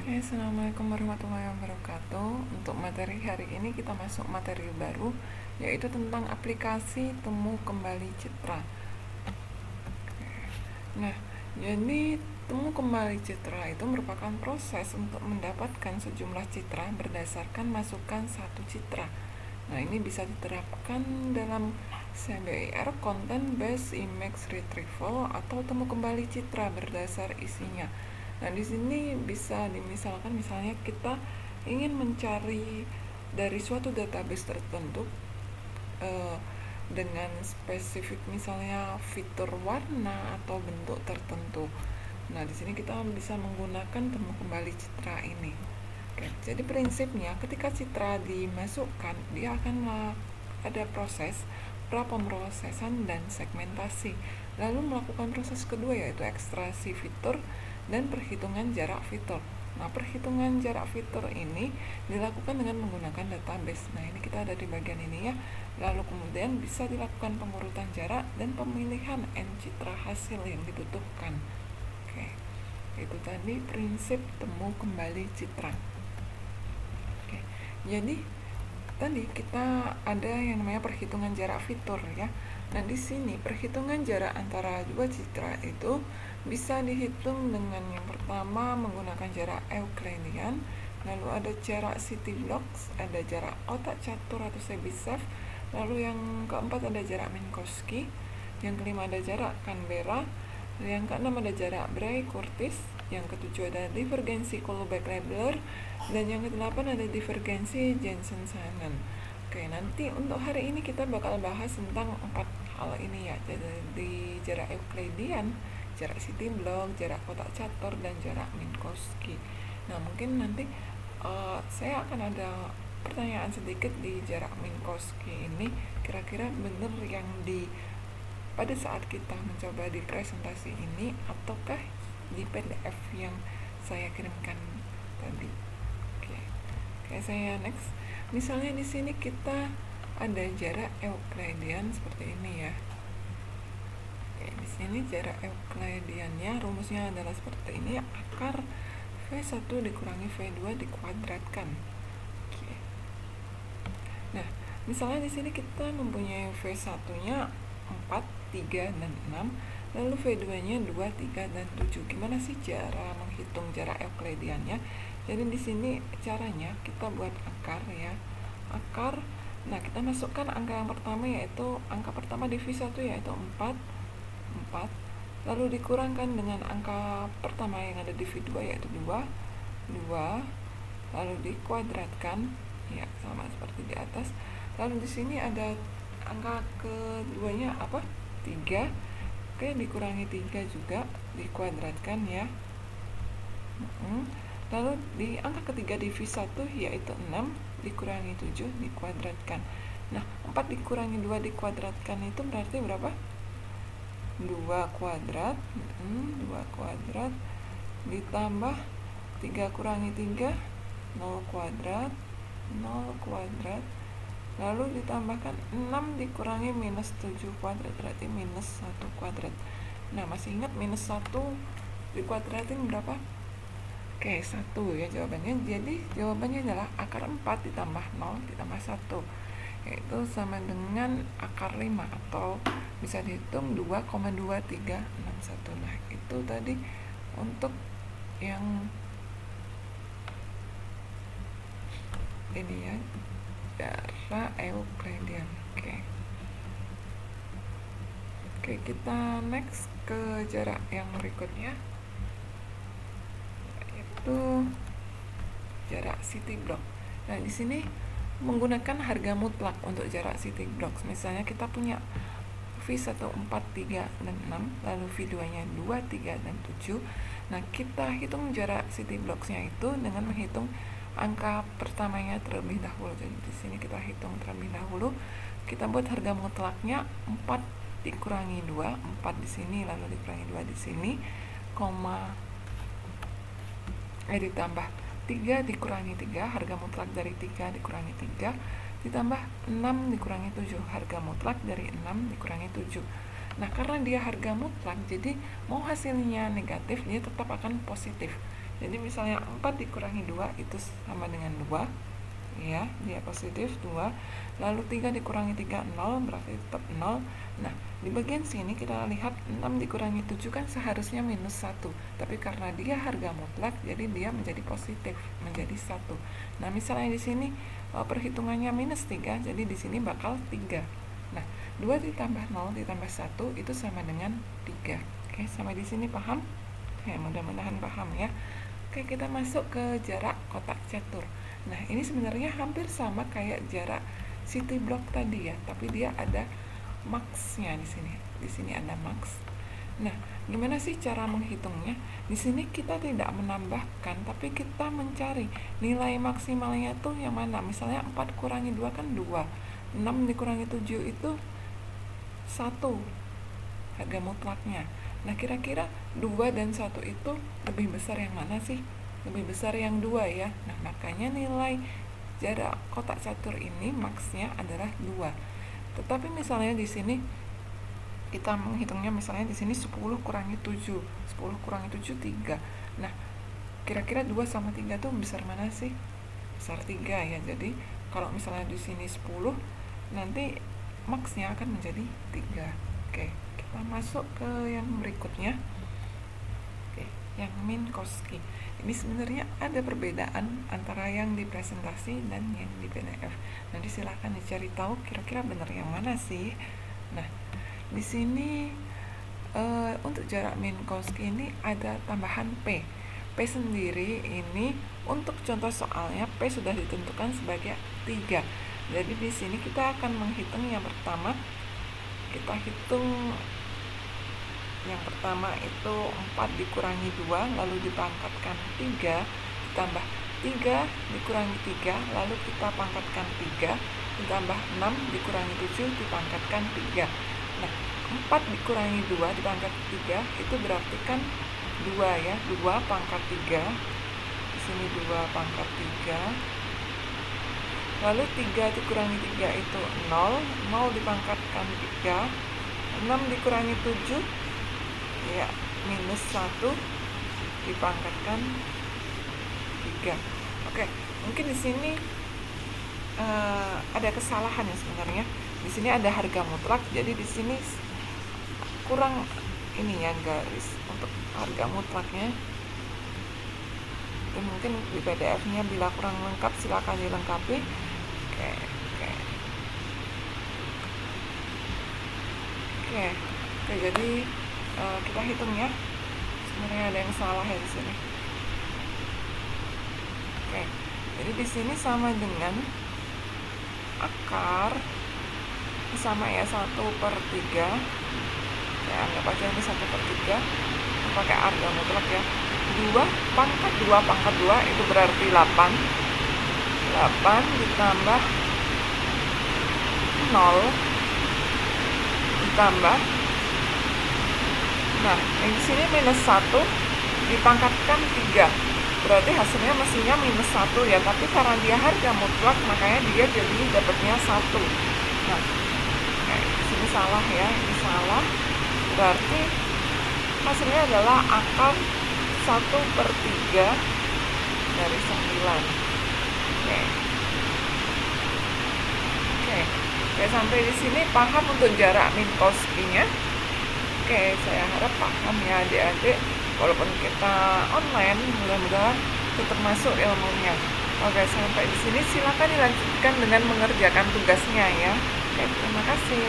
Assalamualaikum warahmatullahi wabarakatuh. Untuk materi hari ini kita masuk materi baru, yaitu tentang aplikasi temu kembali citra. Nah, jadi temu kembali citra itu merupakan proses untuk mendapatkan sejumlah citra berdasarkan masukan satu citra. Nah, ini bisa diterapkan dalam CBIR, Content Based Image Retrieval, atau temu kembali citra berdasar isinya. Nah, di sini bisa dimisalkan misalnya kita ingin mencari dari suatu database tertentu dengan spesifik misalnya fitur warna atau bentuk tertentu. Nah, di sini kita bisa menggunakan temu kembali citra ini. Oke, jadi prinsipnya ketika citra dimasukkan, dia akan ada proses prapemrosesan dan segmentasi. Lalu melakukan proses kedua yaitu ekstraksi fitur dan perhitungan jarak fitur. Nah, perhitungan jarak fitur ini dilakukan dengan menggunakan database. Nah, ini kita ada di bagian ini ya. Lalu kemudian bisa dilakukan pengurutan jarak dan pemilihan N citra hasil yang dibutuhkan. Oke, itu tadi prinsip temu kembali citra. Oke, jadi tadi kita ada yang namanya perhitungan jarak fitur ya. Nah, di sini perhitungan jarak antara dua citra itu bisa dihitung dengan yang pertama menggunakan jarak Euclidean, lalu ada jarak CityBlocks, ada jarak kotak catur atau Chebyshev, lalu yang keempat ada jarak Minkowski, yang kelima ada jarak Canberra, yang keenam ada jarak Bray-Curtis, yang ketujuh ada divergensi Kullback-Leibler, dan yang kedelapan ada divergensi Jensen-Shannon. Oke, nanti untuk hari ini kita bakal bahas tentang 4 hal ini ya. Jadi di jarak Euclidean, jarak CityBlock, jarak kotak catur, dan jarak Minkowski. Nah, mungkin nanti saya akan ada pertanyaan sedikit di jarak Minkowski ini. Kira-kira benar yang pada saat kita mencoba di presentasi ini ataukah di PDF yang saya kirimkan tadi. Oke, saya next. Misalnya di sini kita ada jarak Euclidean seperti ini ya. Oke, di sini jarak Euclideannya rumusnya adalah seperti ini, akar V1 dikurangi V2 dikuadratkan. Oke. Nah, misalnya di sini kita mempunyai V1-nya 4, 3, dan 6, lalu V2-nya 2, 3, dan 7. Gimana sih cara menghitung jarak Euclideannya? Jadi di sini caranya kita buat akar ya. Akar, nah kita masukkan angka yang pertama yaitu angka pertama di V1 yaitu 4, lalu dikurangkan dengan angka pertama yang ada di V2 yaitu 2, lalu dikuadratkan ya sama seperti di atas. Lalu di sini ada angka keduanya apa? 3. Oke, dikurangi 3 juga dikuadratkan ya. Lalu di angka ketiga di V1 yaitu 6 dikurangi 7 dikuadratkan. Nah, 4 dikurangi 2 dikuadratkan itu berarti berapa? 2 kuadrat. 2 kuadrat ditambah 3 kurangi 3 0 kuadrat, 0 kuadrat, lalu ditambahkan 6 dikurangi minus 7 kuadrat berarti minus 1 kuadrat. Nah, masih ingat minus 1 dikuadratin berapa? Oke, 1 ya jawabannya. Jadi jawabannya adalah akar 4 ditambah 0 ditambah 1, yaitu sama dengan akar 5 atau bisa dihitung 2,2361. Nah, itu tadi untuk yang ini ya, jarak Euclidean. Oke, kita next ke jarak yang berikutnya, yaitu jarak CityBlock. Nah, di sini menggunakan harga mutlak untuk jarak CityBlock. Misalnya kita punya V1 4, 3, dan 6, lalu V2-nya 2, 3, dan 7. Nah, kita hitung jarak CityBlocks-nya itu dengan menghitung angka pertamanya terlebih dahulu. Jadi di sini kita hitung terlebih dahulu. Kita buat harga mutlaknya 4 dikurangi 2, 4 di sini lalu dikurangi 2 di sini, ditambah 3 dikurangi 3, harga mutlak dari 3 dikurangi 3, ditambah 6 dikurangi 7, harga mutlak dari 6 dikurangi 7. Nah, karena dia harga mutlak, jadi mau hasilnya negatif, dia tetap akan positif. Jadi misalnya 4 dikurangi 2 itu sama dengan 2, ya, dia positif 2. Lalu 3 dikurangi 3, 0, berarti tetap 0. Nah, di bagian sini kita lihat 6 dikurangi 7 kan seharusnya minus 1, tapi karena dia harga mutlak, jadi dia menjadi positif, menjadi 1. Nah, misalnya di sini perhitungannya minus 3, jadi di sini bakal 3. Nah, 2 ditambah 0 ditambah 1 itu sama dengan 3. Oke, sampai di sini paham? Ya, mudah-mudahan paham ya. Oke, kita masuk ke jarak kotak catur. Nah, ini sebenarnya hampir sama kayak jarak city block tadi ya, tapi dia ada max-nya di sini. Di sini ada max. Nah, gimana sih cara menghitungnya? Di sini kita tidak menambahkan, tapi kita mencari nilai maksimalnya tuh yang mana. Misalnya 4 kurangi 2 kan 2. 6 dikurangi 7 itu 1 harga mutlaknya. Nah, kira-kira 2 dan 1 itu lebih besar yang mana sih? Lebih besar yang 2 ya. Nah, makanya nilai jarak kotak catur ini maksnya adalah 2. Tetapi misalnya di sini kita menghitungnya, misalnya di sini 10 kurangi 7. 10 kurangi 7 3. Nah, kira-kira 2 sama 3 tuh besar mana sih? Besar 3 ya. Jadi, kalau misalnya di sini 10, nanti maksnya akan menjadi 3. Oke, kita masuk ke yang berikutnya. Oke, yang Minkowski. Ini sebenarnya ada perbedaan antara yang di presentasi dan yang di PDF. Nanti silahkan dicari tahu kira-kira benar yang mana sih. Nah, di sini untuk jarak Minkowski ini ada tambahan P. P sendiri ini untuk contoh soalnya P sudah ditentukan sebagai 3. Jadi di sini kita akan menghitung yang pertama. Kita hitung yang pertama itu 4 dikurangi 2 lalu dipangkatkan 3, ditambah 3 dikurangi 3 lalu kita pangkatkan 3, ditambah 6 dikurangi 7 dipangkatkan 3. Nah, 4 dikurangi 2 dipangkat 3 itu berarti kan 2 ya, 2 pangkat 3. Di sini 2 pangkat 3. Lalu 3 dikurangi 3 itu 0, 0 dipangkatkan 3, 6 dikurangi 7, ya, minus 1 dipangkatkan 3. Oke, mungkin di sini ada kesalahan ya sebenarnya. Di sini ada harga mutlak, jadi di sini kurang ini ya garis untuk harga mutlaknya. Itu mungkin di PDF-nya bila kurang lengkap silakan dilengkapi. Oke, jadi kita hitung ya. Sebenarnya ada yang salah ya di sini. Oke, jadi di sini sama dengan akar sama ya 1/3. Ya, anggap aja ini 1/3. Pakai harga mutlak ya. 2 pangkat 2 itu berarti 8. 8 ditambah 0 ditambah, nah yang di sini minus 1 dipangkatkan 3, berarti hasilnya mestinya minus 1 ya, tapi karena dia harga mutlak makanya dia jadi dapatnya 1. Nah, di sini salah ya, ini salah, berarti hasilnya adalah akar 1/3 dari 9. Oke, sampai di sini paham untuk jarak Minkowski-nya. Oke, saya harap paham ya adik-adik. Walaupun kita online, mudah-mudahan tetap masuk ilmunya. Oke, sampai di sini silakan dilanjutkan dengan mengerjakan tugasnya ya. Oke, terima kasih.